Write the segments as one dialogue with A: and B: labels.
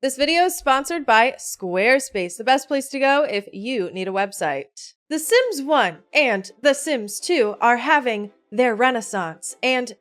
A: This video is sponsored by Squarespace, the best place to go if you need a website. The Sims 1 and The Sims 2 are having their renaissance, and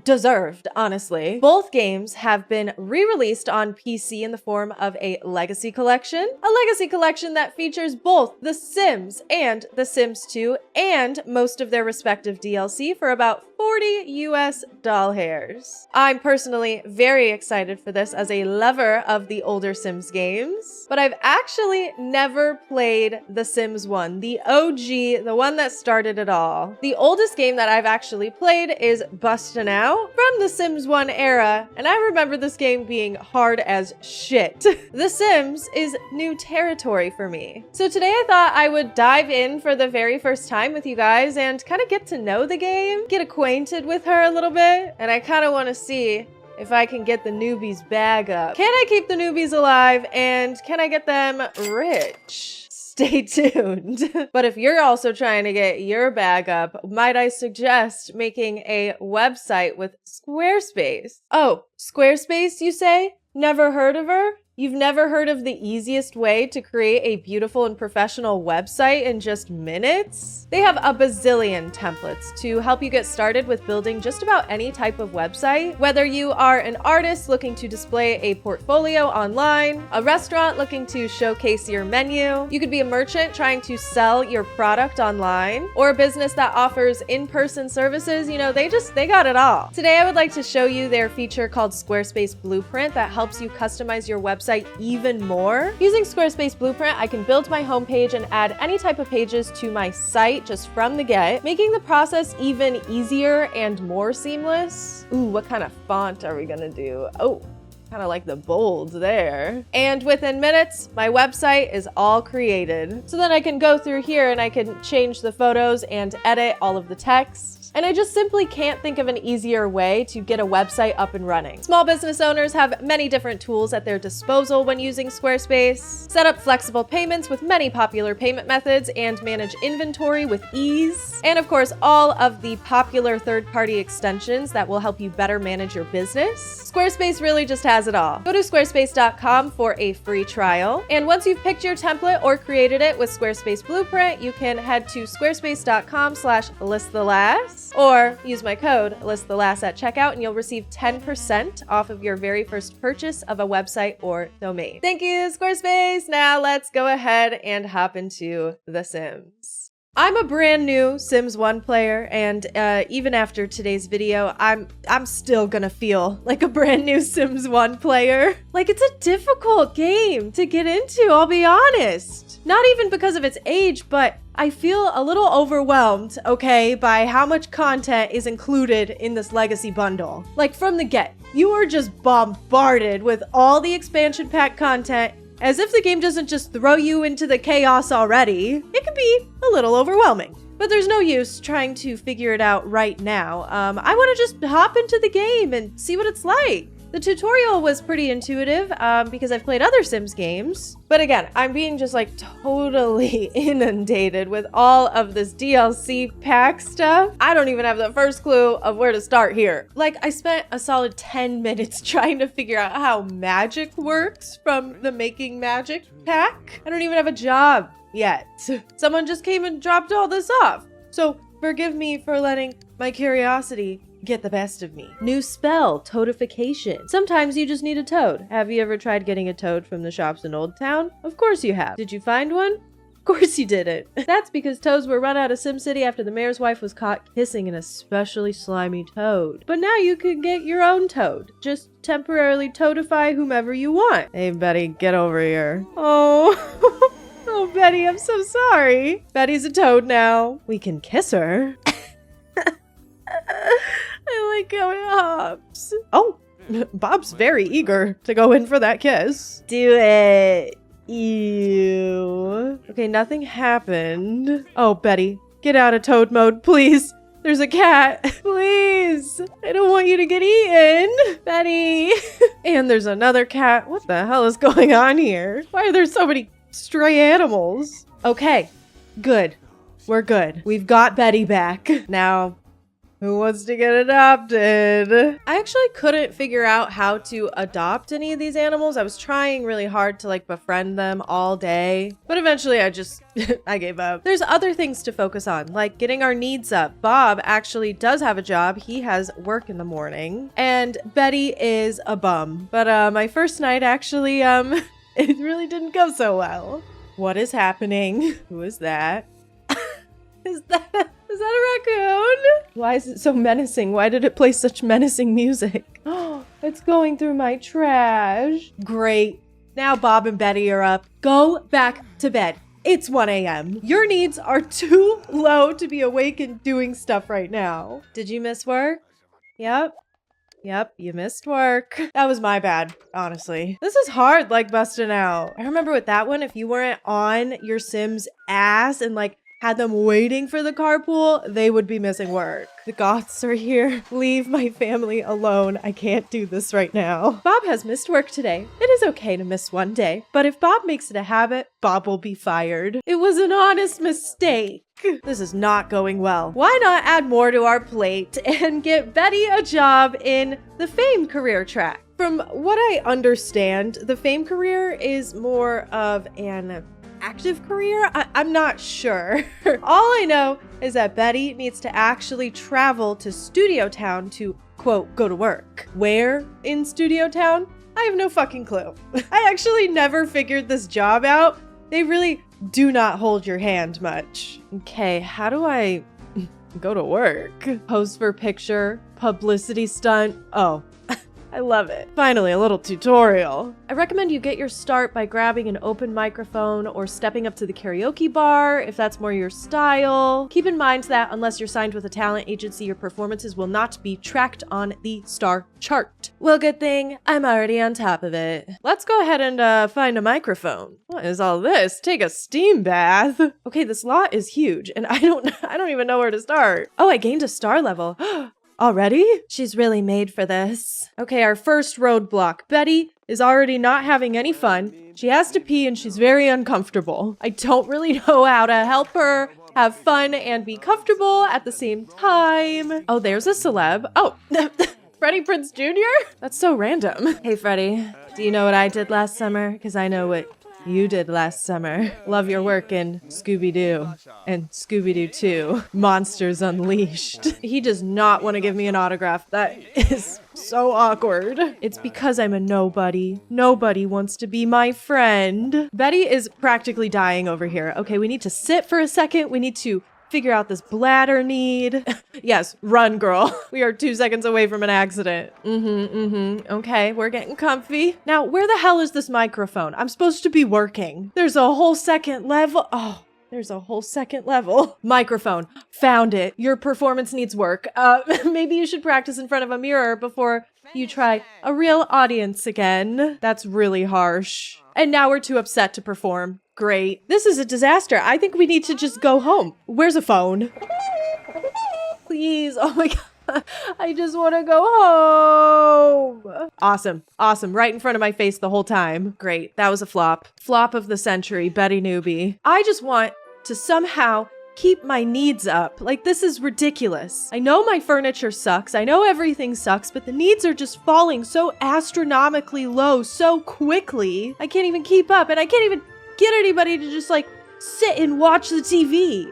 A: deserved, honestly. Both games have been re-released on PC in the form of a legacy collection that features both The Sims and The Sims 2 and most of their respective DLC for about 40 US doll hairs. I'm personally very excited for this as a lover of the older Sims games, but I've actually never played The Sims 1, the OG, the one that started it all. The oldest game that I've actually played is Bustin' Out from the Sims 1 era, and I remember this game being hard as shit. The Sims is new territory for me. So today I thought I would dive in for the very first time with you guys and kind of get to know the game, get acquainted with her a little bit, and I kind of want to see if I can get the newbies bag up. Can I keep the newbies alive, and can I get them rich? Stay tuned. But if you're also trying to get your bag up, might I suggest making a website with Squarespace? Oh, Squarespace, you say? Never heard of her? You've never heard of the easiest way to create a beautiful and professional website in just minutes? They have a bazillion templates to help you get started with building just about any type of website. Whether you are an artist looking to display a portfolio online, a restaurant looking to showcase your menu, you could be a merchant trying to sell your product online, or a business that offers in-person services, you know, they got it all. Today I would like to show you their feature called Squarespace Blueprint that helps you customize your website even more. Using Squarespace Blueprint, I can build my homepage and add any type of pages to my site just from the get, making the process even easier and more seamless. Ooh, what kind of font are we gonna do? Oh, kind of like the bold there. And within minutes, my website is all created. So then I can go through here and I can change the photos and edit all of the text. And I just simply can't think of an easier way to get a website up and running. Small business owners have many different tools at their disposal when using Squarespace. Set up flexible payments with many popular payment methods and manage inventory with ease. And of course, all of the popular third-party extensions that will help you better manage your business. Squarespace really just has it all. Go to squarespace.com for a free trial. And once you've picked your template or created it with Squarespace Blueprint, you can head to squarespace.com/listtheLast or use my code ListTheLast at checkout and you'll receive 10% off of your very first purchase of a website or domain. Thank you, Squarespace. Now let's go ahead and hop into The Sims. I'm a brand new Sims 1 player, and even after today's video, I'm still gonna feel like a brand new Sims 1 player. Like, it's a difficult game to get into, I'll be honest. Not even because of its age, but I feel a little overwhelmed, okay, by how much content is included in this legacy bundle. Like, from the get, you are just bombarded with all the expansion pack content, as if the game doesn't just throw you into the chaos already. It can be a little overwhelming. But there's no use trying to figure it out right now. I want to just hop into the game and see what it's like. The tutorial was pretty intuitive because I've played other Sims games. But again, I'm being just like totally inundated with all of this DLC pack stuff. I don't even have the first clue of where to start here. Like, I spent a solid 10 minutes trying to figure out how magic works from the Making Magic pack. I don't even have a job yet. Someone just came and dropped all this off. So forgive me for letting my curiosity get the best of me. New spell, toadification. Sometimes you just need a toad. Have you ever tried getting a toad from the shops in Old Town? Of course you have. Did you find one? Of course you didn't. That's because toads were run out of SimCity after the mayor's wife was caught kissing an especially slimy toad. But now you can get your own toad. Just temporarily toadify whomever you want. Hey, Betty, get over here. Oh. Oh, Betty, I'm so sorry. Betty's a toad now. We can kiss her. I like how it hops. Oh, Bob's very eager to go in for that kiss. Do it. Ew. Okay, nothing happened. Oh, Betty, get out of toad mode, please. There's a cat. Please. I don't want you to get eaten. Betty. And there's another cat. What the hell is going on here? Why are there so many stray animals? Okay, good. We're good. We've got Betty back. Now, Who wants to get adopted? I actually couldn't figure out how to adopt any of these animals. I was trying really hard to like befriend them all day, but eventually I just, I gave up. There's other things to focus on, like getting our needs up. Bob actually does have a job. He has work in the morning, and Betty is a bum. But my first night actually, it really didn't go so well. What is happening? Who is that? Is that a raccoon? Why is it so menacing? Why did it play such menacing music? Oh, it's going through my trash. Great. Now Bob and Betty are up. Go back to bed. It's 1 a.m. Your needs are too low to be awake and doing stuff right now. Did you miss work? Yep, you missed work. That was my bad, honestly. This is hard, like busting out. I remember with that one, if you weren't on your Sim's ass and like had them waiting for the carpool, they would be missing work. The goths are here. Leave my family alone. I can't do this right now. Bob has missed work today. It is okay to miss one day, but if Bob makes it a habit, Bob will be fired. It was an honest mistake. This is not going well. Why not add more to our plate and get Betty a job in the fame career track? From what I understand, the fame career is more of an active career? I'm not sure. All I know is that Betty needs to actually travel to Studio Town to, quote, go to work. Where in Studio Town? I have no fucking clue. I actually never figured this job out. They really do not hold your hand much. Okay, how do I go to work? Pose for picture, publicity stunt. Oh, I love it. Finally, a little tutorial. I recommend you get your start by grabbing an open microphone or stepping up to the karaoke bar if that's more your style. Keep in mind that unless you're signed with a talent agency, your performances will not be tracked on the star chart. Well, good thing I'm already on top of it. Let's go ahead and find a microphone. What is all this? Take a steam bath. Okay, this lot is huge and I don't even know where to start. Oh, I gained a star level. Already? She's really made for this. Okay, our first roadblock. Betty is already not having any fun. She has to pee and she's very uncomfortable. I don't really know how to help her have fun and be comfortable at the same time. Oh, there's a celeb. Oh, Freddie Prinze Jr.? That's so random. Hey, Freddie, do you know what I did last summer? Because I know what you did last summer. Love your work in Scooby-Doo and Scooby-Doo 2, Monsters Unleashed. He does not want to give me an autograph. That is so awkward. It's because I'm a nobody. Nobody wants to be my friend. Betty is practically dying over here. Okay, we need to sit for a second. We need to figure out this bladder need. Yes, run, girl. We are 2 seconds away from an accident. Okay, we're getting comfy. Now, where the hell is this microphone? I'm supposed to be working. There's a whole second level. Oh, there's a whole second level. Microphone. Found it. Your performance needs work. Maybe you should practice in front of a mirror before you try a real audience again. That's really harsh. And now we're too upset to perform. Great. This is a disaster. I think we need to just go home. Where's a phone? Please. Oh my God. I just want to go home. Awesome. Awesome. Right in front of my face the whole time. Great. That was a flop. Flop of the century, Betty Newbie. I just want to somehow keep my needs up. Like, this is ridiculous. I know my furniture sucks. I know everything sucks, but the needs are just falling so astronomically low so quickly. I can't even keep up, and I can't even get anybody to just like sit and watch the TV.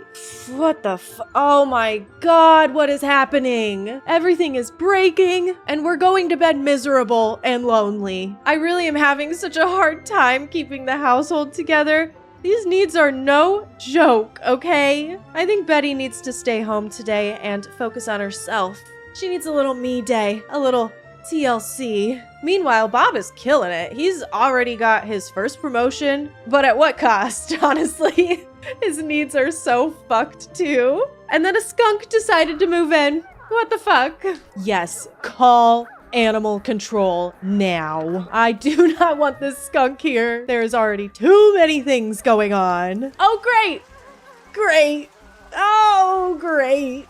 A: What the oh my God, what is happening? Everything is breaking and we're going to bed miserable and lonely. I really am having such a hard time keeping the household together. These needs are no joke, okay? I think Betty needs to stay home today and focus on herself. She needs a little me day, a little TLC. Meanwhile, Bob is killing it. He's already got his first promotion, but at what cost, honestly? His needs are so fucked too. And then a skunk decided to move in. What the fuck? Yes, call animal control now. I do not want this skunk here. There's already too many things going on. Oh, great. Great. Oh, great.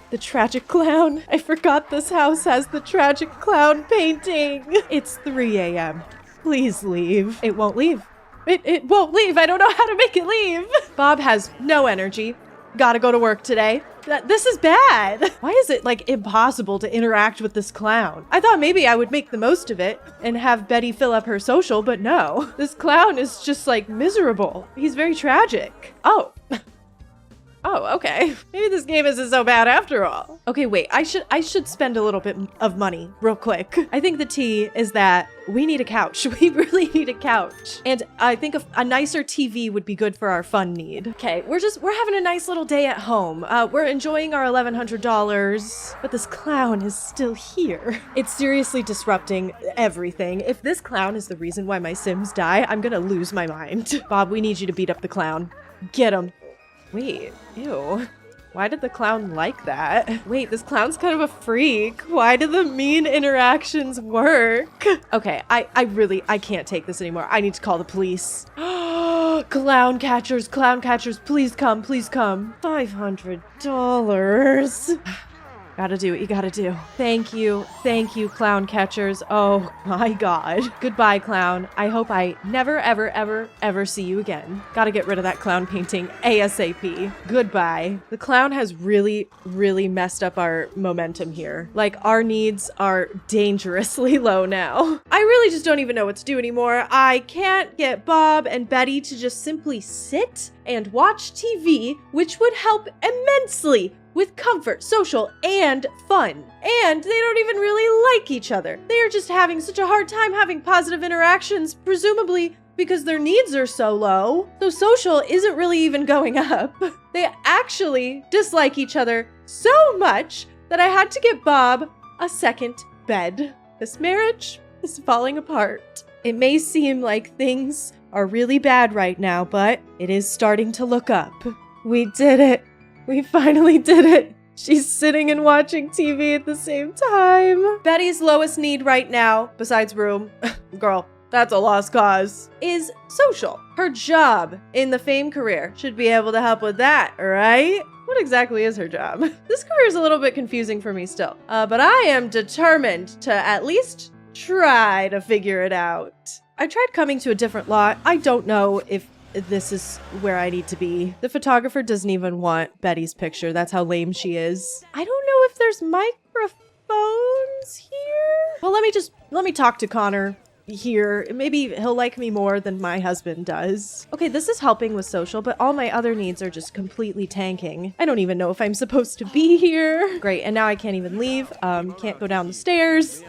A: The tragic clown. I forgot this house has the tragic clown painting. It's 3 a.m. Please leave. It won't leave. It won't leave. I don't know how to make it leave. Bob has no energy. Gotta go to work today. This is bad. Why is it like impossible to interact with this clown? I thought maybe I would make the most of it and have Betty fill up her social, but no. This clown is just like miserable. He's very tragic. Oh. Oh, okay. Maybe this game isn't so bad after all. Okay, wait, I should spend a little bit of money real quick. I think the tea is that we need a couch. We really need a couch. And I think a nicer TV would be good for our fun need. Okay, we're having a nice little day at home. We're enjoying our $1,100, but this clown is still here. It's seriously disrupting everything. If this clown is the reason why my Sims die, I'm gonna lose my mind. Bob, we need you to beat up the clown. Get him. Wait, ew. Why did the clown like that? Wait, this clown's kind of a freak. Why do the mean interactions work? Okay, I can't take this anymore. I need to call the police. Clown catchers, please come, please come. $500. Gotta do what you gotta do. Thank you, clown catchers. Oh my God. Goodbye, clown. I hope I never, ever see you again. Gotta get rid of that clown painting ASAP. Goodbye. The clown has really messed up our momentum here. Like, our needs are dangerously low now. I really just don't even know what to do anymore. I can't get Bob and Betty to just simply sit and watch TV, which would help immensely with comfort, social, and fun. And they don't even really like each other. They are just having such a hard time having positive interactions, presumably because their needs are so low. So social isn't really even going up. They actually dislike each other so much that I had to get Bob a second bed. This marriage is falling apart. It may seem like things are really bad right now, but it is starting to look up. We did it. We finally did it. She's sitting and watching TV at the same time. Betty's lowest need right now, besides room, girl, that's a lost cause, is social. Her job in the fame career should be able to help with that, right? What exactly is her job? This career is a little bit confusing for me still, but I am determined to at least try to figure it out. I tried coming to a different lot. I don't know if this is where I need to be. The photographer doesn't even want Betty's picture. That's how lame she is. I don't know if there's microphones here. Well, let me talk to Connor here. Maybe he'll like me more than my husband does. Okay, this is helping with social, but all my other needs are just completely tanking. I don't even know if I'm supposed to be here. Great, and now I can't even leave. Can't go down the stairs.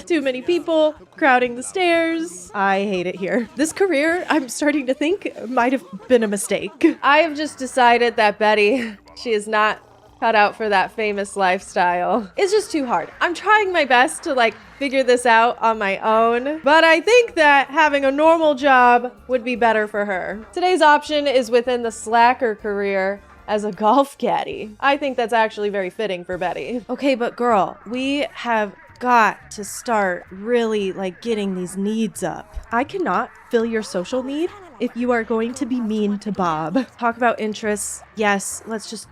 A: Too many people crowding the stairs. I hate it here. This career, I'm starting to think, might have been a mistake. I have just decided that Betty, she is not cut out for that famous lifestyle. It's just too hard. I'm trying my best to figure this out on my own, but I think that having a normal job would be better for her. Today's option is within the slacker career as a golf caddy. I think that's actually very fitting for Betty. Okay, but girl, we have got to start really getting these needs up. I cannot fill your social need if you are going to be mean to Bob. Talk about interests. Yes, let's just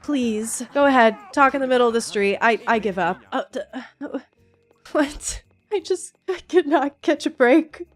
A: please go ahead. Talk in the middle of the street. I give up. What? I cannot catch a break.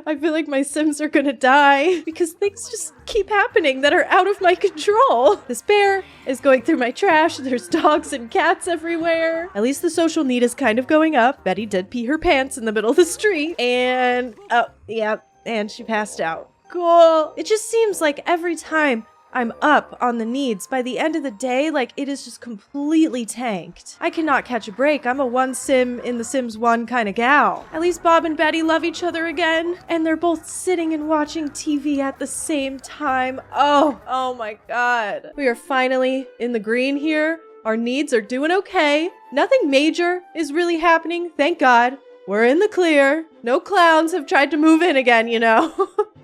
A: I feel like my Sims are gonna die because things just keep happening that are out of my control. This bear is going through my trash. There's dogs and cats everywhere. At least the social need is kind of going up. Betty did pee her pants in the middle of the street. And, oh, yeah, and she passed out. Cool. It just seems like every time I'm up on the needs, by the end of the day, it is just completely tanked. I cannot catch a break. I'm a one sim in the Sims 1 kind of gal. At least Bob and Betty love each other again, and they're both sitting and watching TV at the same time. Oh my God. We are finally in the green here. Our needs are doing okay. Nothing major is really happening, thank God. We're in the clear. No clowns have tried to move in again, you know.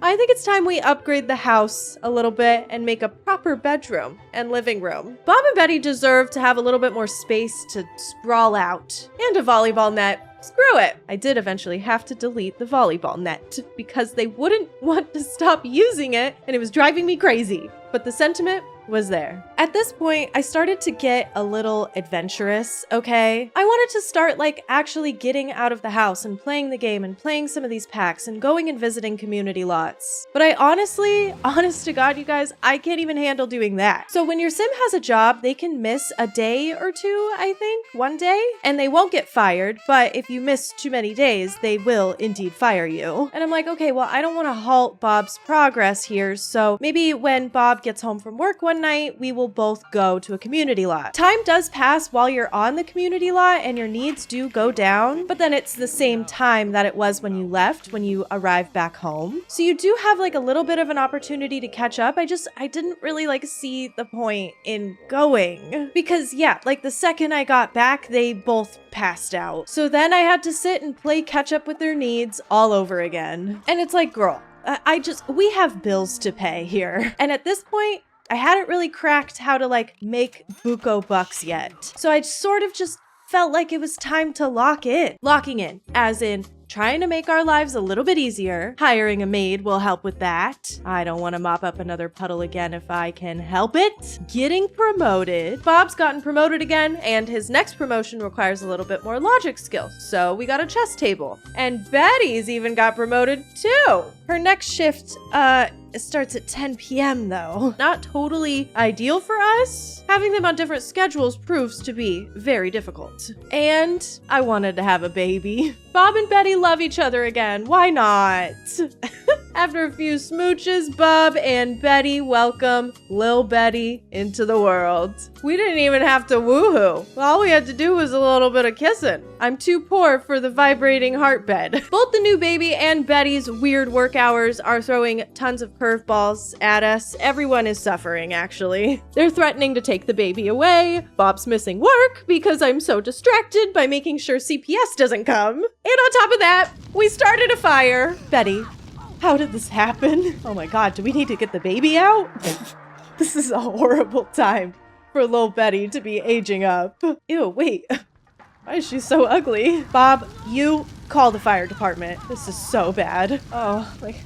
A: I think it's time we upgrade the house a little bit and make a proper bedroom and living room. Bob and Betty deserve to have a little bit more space to sprawl out. And a volleyball net. Screw it. I did eventually have to delete the volleyball net because they wouldn't want to stop using it and it was driving me crazy. But the sentiment was there. At this point, I started to get a little adventurous, okay? I wanted to start like actually getting out of the house and playing the game and playing some of these packs and going and visiting community lots. But I honestly, honest to God, you guys, I can't even handle doing that. So when your sim has a job, they can miss a day or two, I think, one day, and they won't get fired. But if you miss too many days, they will indeed fire you. And I'm like, okay, well, I don't want to halt Bob's progress here. So maybe when Bob gets home from work one night, we will both go to a community lot. Time does pass while you're on the community lot and your needs do go down, but then it's the same time that it was when you left, when you arrived back home. So you do have like a little bit of an opportunity to catch up. I didn't really like see the point in going because yeah, like the second I got back, they both passed out. So then I had to sit and play catch up with their needs all over again. And it's like, girl, we have bills to pay here. And at this point, I hadn't really cracked how to like make buco bucks yet. So I sort of just felt like it was time to lock in. Locking in, as in trying to make our lives a little bit easier. Hiring a maid will help with that. I don't want to mop up another puddle again if I can help it. Getting promoted. Bob's gotten promoted again, and his next promotion requires a little bit more logic skills. So we got a chess table. And Betty's even got promoted too. Her next shift, it starts at 10 p.m. though. Not totally ideal for us. Having them on different schedules proves to be very difficult. And I wanted to have a baby. Bob and Betty love each other again. Why not? After a few smooches, Bob and Betty welcome Lil Betty into the world. We didn't even have to woohoo. All we had to do was a little bit of kissing. I'm too poor for the vibrating heart bed. Both the new baby and Betty's weird work hours are throwing tons of curveballs at us. Everyone is suffering, actually. They're threatening to take the baby away. Bob's missing work because I'm so distracted by making sure CPS doesn't come. And on top of that, we started a fire. Betty, how did this happen? Oh my God, do we need to get the baby out? This is a horrible time for little Betty to be aging up. Ew, wait. Why is she so ugly? Bob, you call the fire department. This is so bad. Oh, like,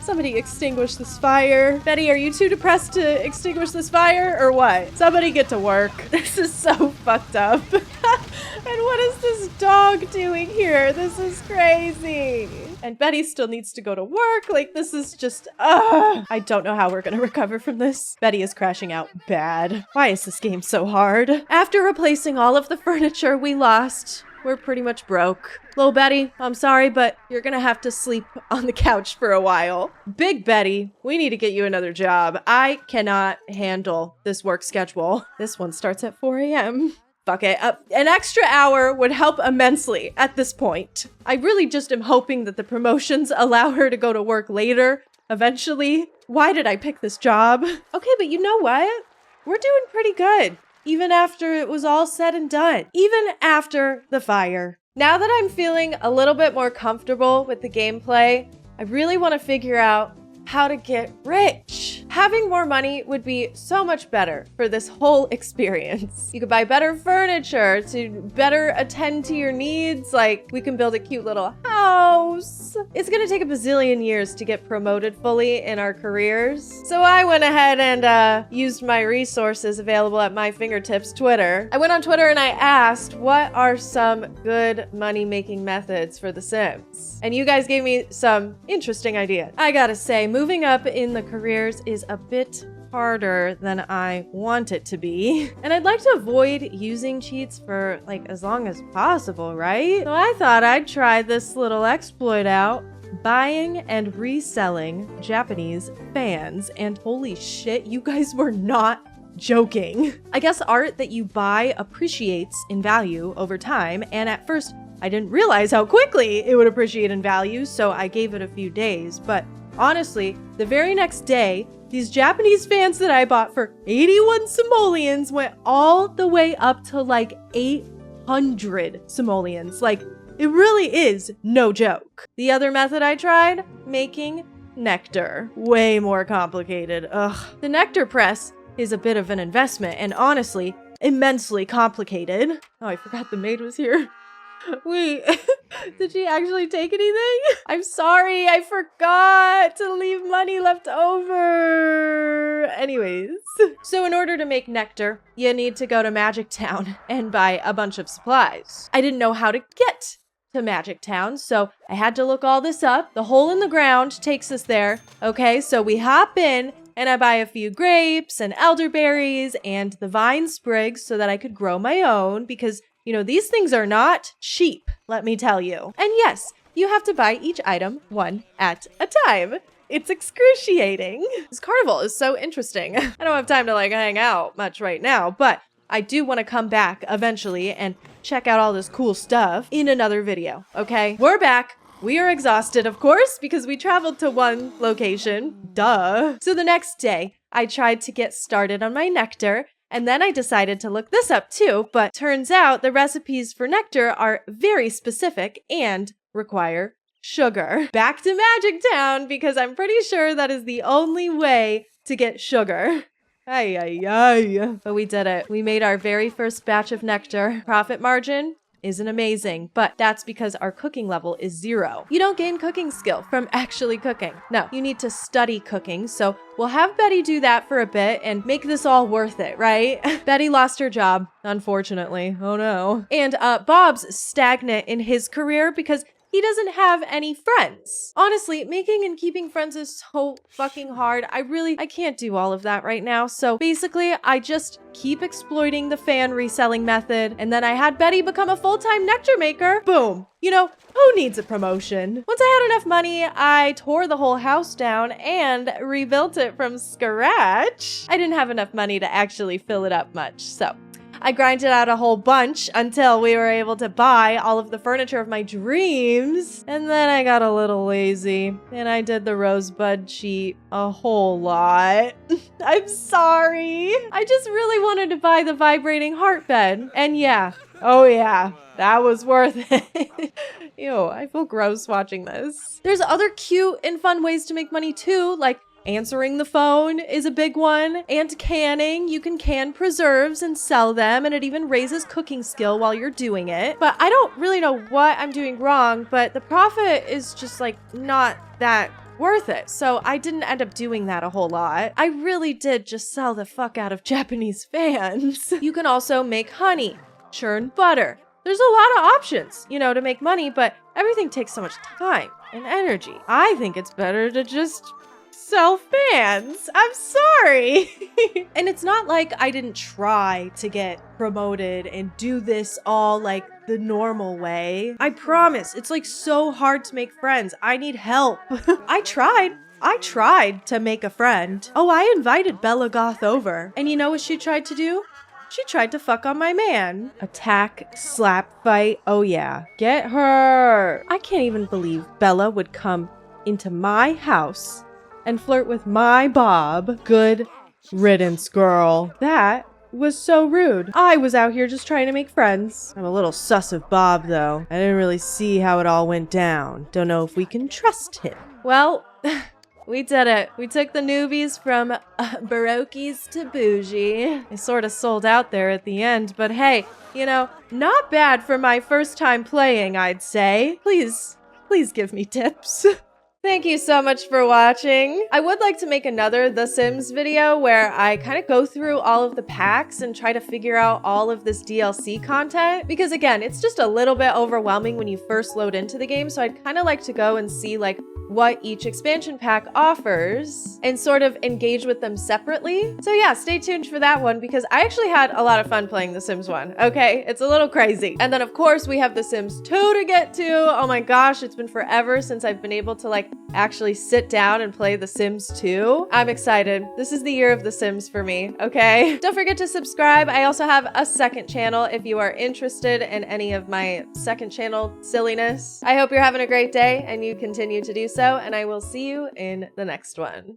A: somebody extinguish this fire. Betty, are you too depressed to extinguish this fire or what? Somebody get to work. This is so fucked up. And what is this dog doing here? This is crazy. And Betty still needs to go to work. Like, this is just, I don't know how we're gonna recover from this. Betty is crashing out bad. Why is this game so hard? After replacing all of the furniture we lost, we're pretty much broke. Little Betty, I'm sorry, but you're gonna have to sleep on the couch for a while. Big Betty, we need to get you another job. I cannot handle this work schedule. This one starts at 4 a.m. Fuck it. An extra hour would help immensely at this point. I really just am hoping that the promotions allow her to go to work later, eventually. Why did I pick this job? Okay, but you know what? We're doing pretty good. Even after it was all said and done. Even after the fire. Now that I'm feeling a little bit more comfortable with the gameplay, I really want to figure out how to get rich. Having more money would be so much better for this whole experience. You could buy better furniture to better attend to your needs. Like, we can build a cute little house. It's gonna take a bazillion years to get promoted fully in our careers. So I went ahead and used my resources available at my fingertips, Twitter. I went on Twitter and I asked, what are some good money-making methods for The Sims? And you guys gave me some interesting ideas. I gotta say, moving up in the careers is a bit harder than I want it to be. And I'd like to avoid using cheats for like as long as possible, right? So I thought I'd try this little exploit out, buying and reselling Japanese fans. And holy shit, you guys were not joking. I guess art that you buy appreciates in value over time, and at first I didn't realize how quickly it would appreciate in value, so I gave it a few days. But honestly, the very next day, these Japanese fans that I bought for 81 simoleons went all the way up to like 800 simoleons. Like, it really is no joke. The other method I tried, making nectar. Way more complicated. Ugh. The nectar press is a bit of an investment and honestly, immensely complicated. Oh, I forgot the maid was here. Wait, did she actually take anything? I'm sorry, I forgot to leave money left over. Anyways, so in order to make nectar, you need to go to Magic Town and buy a bunch of supplies. I didn't know how to get to Magic Town, so I had to look all this up. The hole in the ground takes us there. Okay, so we hop in and I buy a few grapes and elderberries and the vine sprigs so that I could grow my own because, you know, these things are not cheap, let me tell you. And yes, you have to buy each item one at a time. It's excruciating. This carnival is so interesting. I don't have time to like hang out much right now, but I do want to come back eventually and check out all this cool stuff in another video, okay? We're back. We are exhausted, of course, because we traveled to one location. Duh. So the next day, I tried to get started on my nectar, and then I decided to look this up too, but turns out the recipes for nectar are very specific and require sugar. Back to Magic Town, because I'm pretty sure that is the only way to get sugar. Ay, ay, ay. But we did it. We made our very first batch of nectar. Profit margin isn't amazing, but that's because our cooking level is 0. You don't gain cooking skill from actually cooking. No, you need to study cooking. So we'll have Betty do that for a bit and make this all worth it, right? Betty lost her job, unfortunately. Oh no. And Bob's stagnant in his career because he doesn't have any friends. Honestly, making and keeping friends is so fucking hard. I can't do all of that right now. So basically, I just keep exploiting the fan reselling method. And then I had Betty become a full-time nectar maker. Boom. You know, who needs a promotion? Once I had enough money, I tore the whole house down and rebuilt it from scratch. I didn't have enough money to actually fill it up much, so I grinded out a whole bunch until we were able to buy all of the furniture of my dreams. And then I got a little lazy and I did the rosebud sheet a whole lot. I'm sorry. I just really wanted to buy the vibrating heart bed. And yeah, oh yeah, that was worth it. Ew, I feel gross watching this. There's other cute and fun ways to make money too, like answering the phone is a big one, and canning. You can can preserves and sell them, and it even raises cooking skill while you're doing it. But I don't really know what I'm doing wrong, but the profit is just like not that worth it. So I didn't end up doing that a whole lot. I really did just sell the fuck out of Japanese fans. You can also make honey, churn butter. There's a lot of options, you know, to make money, but everything takes so much time and energy. I think it's better to just sell fans. I'm sorry. And it's not like I didn't try to get promoted and do this all like the normal way. I promise, it's like so hard to make friends. I need help. I tried to make a friend. Oh, I invited Bella Goth over. And you know what she tried to do? She tried to fuck on my man. Attack, slap, fight. Oh yeah. Get her. I can't even believe Bella would come into my house and flirt with my Bob. Good riddance, girl. That was so rude. I was out here just trying to make friends. I'm a little sus of Bob, though. I didn't really see how it all went down. Don't know if we can trust him. Well, we did it. We took the newbies from Baroquis to bougie. They sort of sold out there at the end, but hey, you know, not bad for my first time playing, I'd say. Please give me tips. Thank you so much for watching. I would like to make another The Sims video where I kind of go through all of the packs and try to figure out all of this DLC content, because again, it's just a little bit overwhelming when you first load into the game, so I'd kind of like to go and see like what each expansion pack offers and sort of engage with them separately. So yeah, stay tuned for that one because I actually had a lot of fun playing The Sims 1, okay? It's a little crazy. And then of course we have The Sims 2 to get to. Oh my gosh, it's been forever since I've been able to like actually sit down and play The Sims 2. I'm excited. This is the year of The Sims for me, okay? Don't forget to subscribe. I also have a second channel if you are interested in any of my second channel silliness. I hope you're having a great day and you continue to do so, and I will see you in the next one.